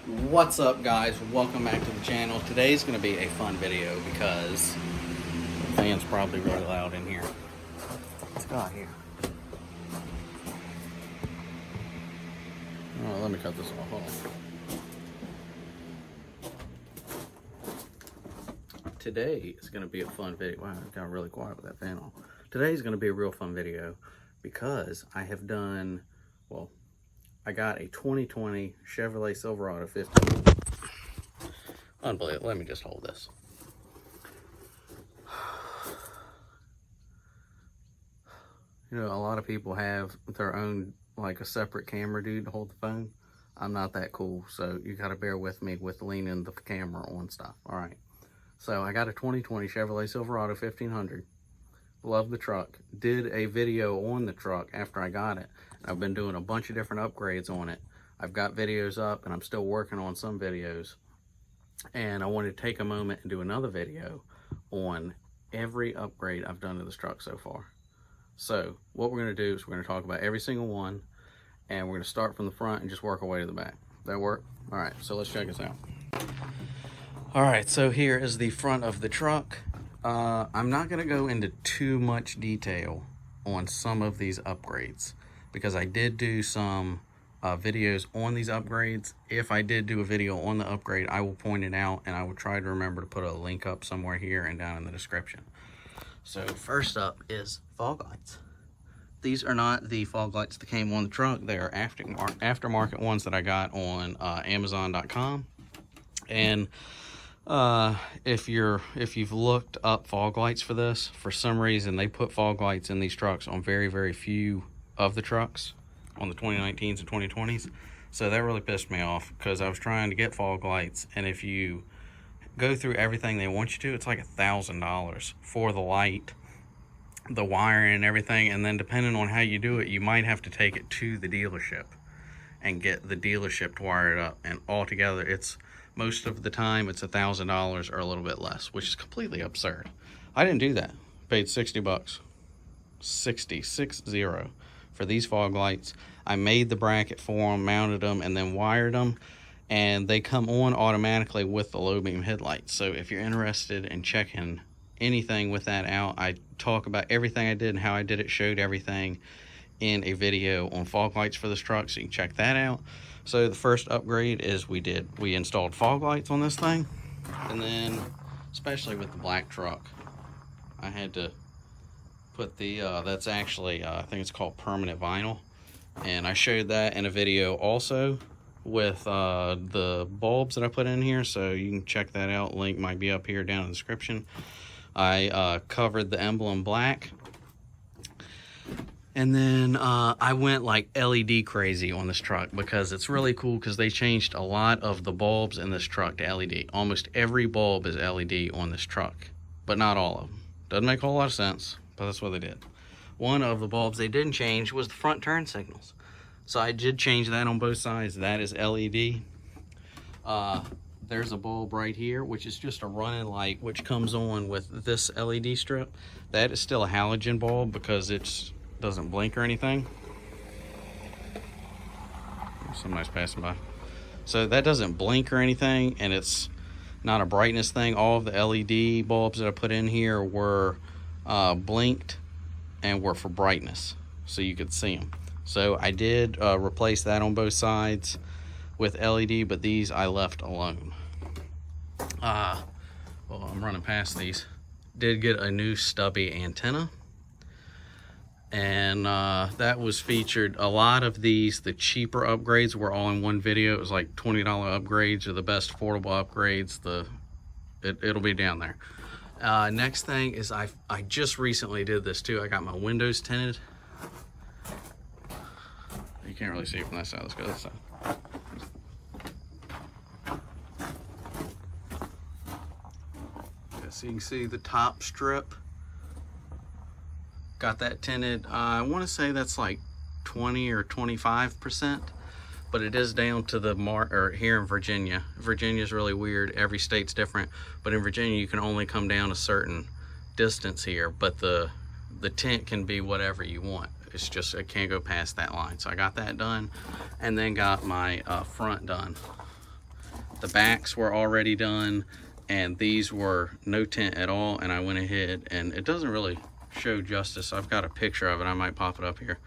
What's up, guys? Welcome back to the channel. Today's going to be a fun video because the fan's probably really loud in here. Let's go out here. Oh, let me cut this off. Hold on. Today is going to be a fun video. Wow, it got really quiet with that fan on. Today is going to be a real fun video because I have done, well, I got a 2020 Chevrolet Silverado 15. Unbelievable. Let me just hold this. You know, a lot of people have their own, like a separate camera dude to hold the phone. I'm not that cool, so you gotta bear with me with leaning the camera on stuff. All right. So I got a 2020 Chevrolet Silverado 1500. Love the truck. Did a video on the truck after I got it. I've been doing a bunch of different upgrades on it. I've got videos up and I'm still working on some videos. And I wanted to take a moment and do another video on every upgrade I've done to this truck so far. So what we're going to do is we're going to talk about every single one, and we're going to start from the front and just work our way to the back. That work? All right, so let's check this out. All right, so here is the front of the truck. I'm not going to go into too much detail on some of these upgrades because I did do some videos on these upgrades. If I did do a video on the upgrade, I will point it out, and I will try to remember to put a link up somewhere here and down in the description. So first up is fog lights. These are not the fog lights that came on the truck. They are aftermarket ones that I got on Amazon.com. And if you've looked up fog lights for this, for some reason they put fog lights in these trucks on very, very few of the trucks on the 2019s and 2020s. So that really pissed me off because I was trying to get fog lights, and if you go through everything they want you to, it's like $1,000 for the light, the wiring and everything, and then depending on how you do it, you might have to take it to the dealership and get the dealership to wire it up, and altogether it's most of the time it's $1,000 or a little bit less, which is completely absurd. I didn't do that. Paid $60, 60 for these fog lights. I made the bracket for them, mounted them, and then wired them, and they come on automatically with the low beam headlights. So if you're interested in checking anything with that out, I talk about everything I did and how I did it, showed everything in a video on fog lights for this truck, so you can check that out. So the first upgrade is we installed fog lights on this thing, and then especially with the black truck, I had to put the that's actually I think it's called permanent vinyl, and I showed that in a video also with the bulbs that I put in here, so you can check that out. Link might be up here down in the description. I covered the emblem black, and then I went like LED crazy on this truck because it's really cool because they changed a lot of the bulbs in this truck to LED. Almost every bulb is LED on this truck, but not all of them. Doesn't make a whole lot of sense, but that's what they did. One of the bulbs they didn't change was the front turn signals. So I did change that on both sides. That is LED. There's a bulb right here, which is just a running light, which comes on with this LED strip. That is still a halogen bulb because it doesn't blink or anything. Somebody's passing by. So that doesn't blink or anything, and it's not a brightness thing. All of the LED bulbs that I put in here were blinked and were for brightness, so you could see them. So I did replace that on both sides with LED, but these I left alone. Well, I'm running past these. Did get a new stubby antenna, and that was featured. A lot of these, the cheaper upgrades, were all in one video. It was like $20 upgrades or the best affordable upgrades. It'll be down there. Next thing is I just recently did this too. I got my windows tinted. You can't really see it from that side. Let's go this side. Yeah, so you can see the top strip. Got that tinted. I want to say that's like 20 or 25%, but it is down to the mark, or here in Virginia. Virginia's really weird. Every state's different, but in Virginia you can only come down a certain distance here, but the tint can be whatever you want. It's just, it can't go past that line. So I got that done, and then got my front done. The backs were already done, and these were no tint at all, and I went ahead, and it doesn't really show justice. I've got a picture of it. I might pop it up here.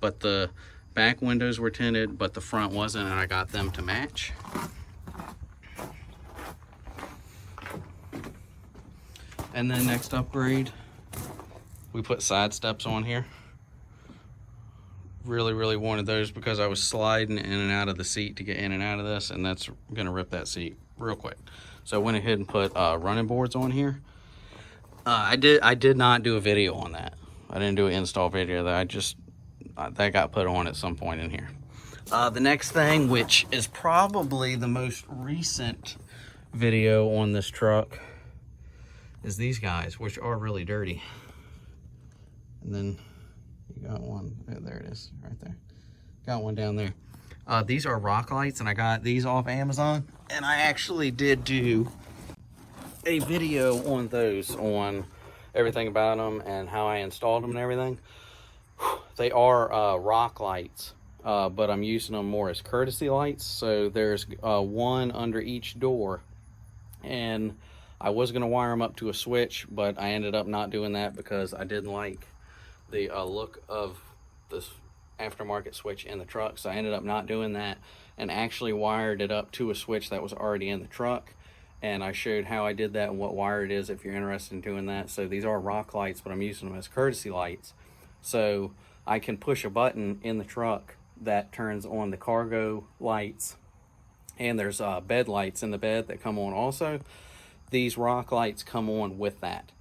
But the back windows were tinted, but the front wasn't, and I got them to match. And then next upgrade, we put side steps on here. Really wanted those because I was sliding in and out of the seat to get in and out of this, and that's gonna rip that seat real quick. So I went ahead and put running boards on here. I did not do a video on that. I didn't do an install video. That got put on at some point in here. The next thing, which is probably the most recent video on this truck, is these guys, which are really dirty. And then you got one, there it is, right there. Got one down there. These are rock lights, and I got these off Amazon. And I actually did do a video on those, on everything about them and how I installed them and everything. They are rock lights, but I'm using them more as courtesy lights. So there's one under each door, and I was going to wire them up to a switch, but I ended up not doing that because I didn't like the look of this aftermarket switch in the truck. So I ended up not doing that and actually wired it up to a switch that was already in the truck. And I showed how I did that and what wire it is if you're interested in doing that. So these are rock lights, but I'm using them as courtesy lights. So I can push a button in the truck that turns on the cargo lights, and there's bed lights in the bed that come on also. These rock lights come on with that.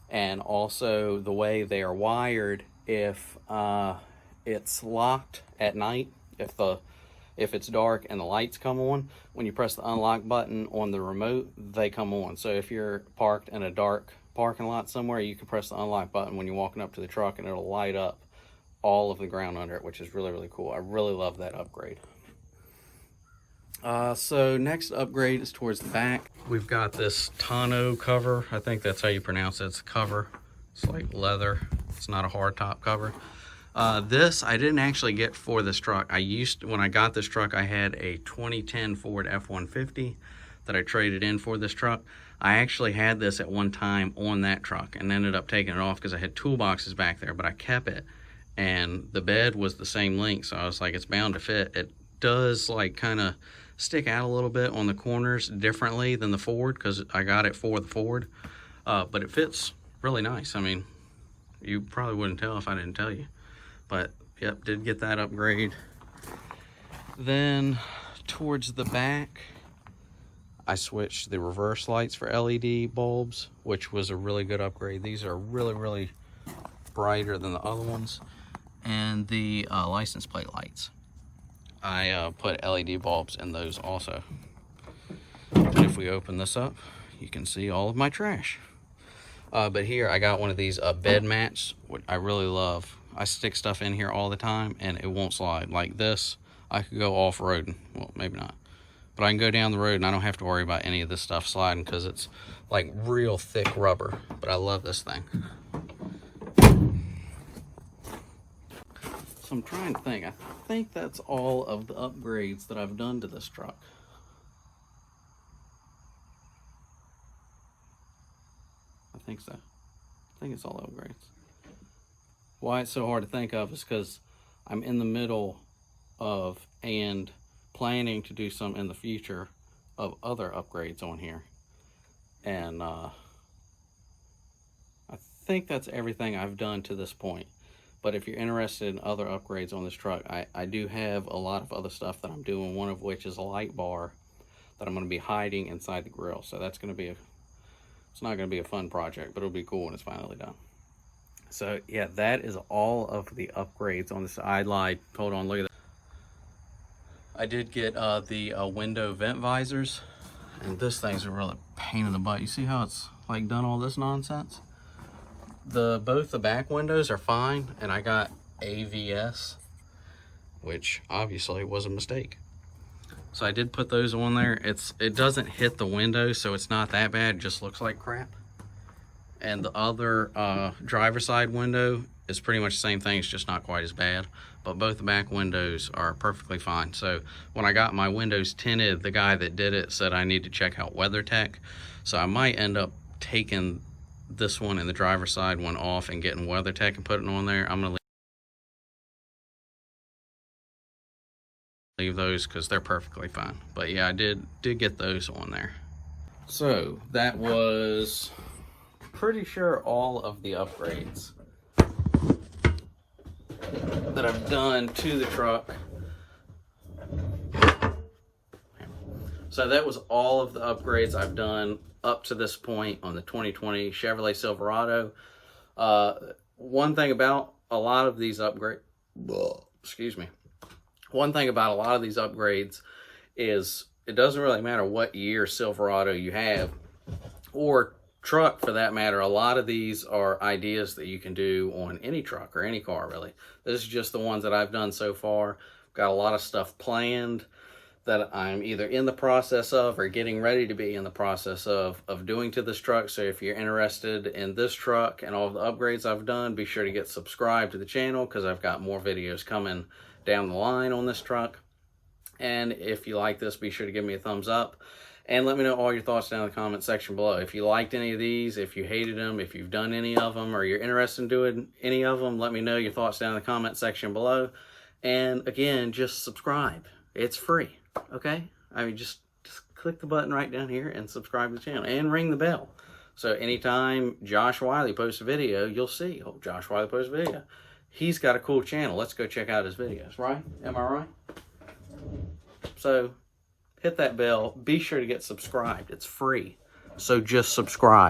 And also the way they are wired, if it's locked at night, if it's dark and the lights come on, when you press the unlock button on the remote, they come on. So if you're parked in a dark parking lot somewhere, you can press the unlock button when you're walking up to the truck, and it'll light up all of the ground under it, which is really cool. I really love that upgrade. So next upgrade is towards the back. We've got this tonneau cover. I think that's how you pronounce it. It's a cover. It's like leather. It's not a hard top cover. This I didn't actually get for this truck. When I got this truck, I had a 2010 Ford F-150 that I traded in for this truck. I actually had this at one time on that truck and ended up taking it off because I had toolboxes back there, but I kept it. And the bed was the same length, so I was like, it's bound to fit. It does like kind of stick out a little bit on the corners differently than the Ford because I got it for the Ford, but it fits really nice. I mean, you probably wouldn't tell if I didn't tell you, but yep, did get that upgrade. Then towards the back, I switched the reverse lights for LED bulbs, which was a really good upgrade. These are really brighter than the other ones. And the license plate lights, I put LED bulbs in those also. And if we open this up, you can see all of my trash. But here I got one of these bed mats, which I really love. I stick stuff in here all the time and it won't slide. Like this, I could go off-roading. Well, maybe not. But I can go down the road and I don't have to worry about any of this stuff sliding because it's like real thick rubber. But I love this thing. So I'm trying to think. I think that's all of the upgrades that I've done to this truck. I think so. I think it's all upgrades. Why it's so hard to think of is because I'm in the middle of and planning to do some in the future of other upgrades on here. And I think that's everything I've done to this point. But if you're interested in other upgrades on this truck, I do have a lot of other stuff that I'm doing, one of which is a light bar that I'm going to be hiding inside the grill. So that's going to be it's not going to be a fun project, but it'll be cool when it's finally done. So yeah, that is all of the upgrades on this. I lied. Hold on, look at that. I did get the window vent visors, and this thing's a real pain in the butt. You see how it's like done all this nonsense? Both the back windows are fine, and I got AVS, which obviously was a mistake. So I did put those on there. It doesn't hit the window, so it's not that bad. It just looks like crap. And the other driver side window is pretty much the same thing. It's just not quite as bad. But both the back windows are perfectly fine. So when I got my windows tinted, the guy that did it said I need to check out WeatherTech. So I might end up taking this one and the driver side one off and getting WeatherTech and putting it on there. I'm gonna leave those because they're perfectly fine. But yeah, I did get those on there. So that was pretty sure all of the upgrades that I've done to the truck. So that was all of the upgrades I've done up to this point on the 2020 Chevrolet Silverado. One thing about a lot of these upgrades, one thing about a lot of these upgrades is it doesn't really matter what year Silverado you have, or truck for that matter. A lot of these are ideas that you can do on any truck or any car, really. This is just the ones that I've done so far. Got a lot of stuff planned that I'm either in the process of or getting ready to be in the process of doing to this truck. So if you're interested in this truck and all of the upgrades I've done, be sure to get subscribed to the channel, because I've got more videos coming down the line on this truck. And if you like this, be sure to give me a thumbs up. And let me know all your thoughts down in the comment section below. If you liked any of these, if you hated them, if you've done any of them, or you're interested in doing any of them, let me know your thoughts down in the comment section below. And again, just subscribe. It's free, okay? I mean, just click the button right down here and subscribe to the channel. And ring the bell. So anytime Josh Wiley posts a video, you'll see, oh, Josh Wiley posts a video. He's got a cool channel. Let's go check out his videos, right? Am I right? So hit that bell. Be sure to get subscribed. It's free. So just subscribe.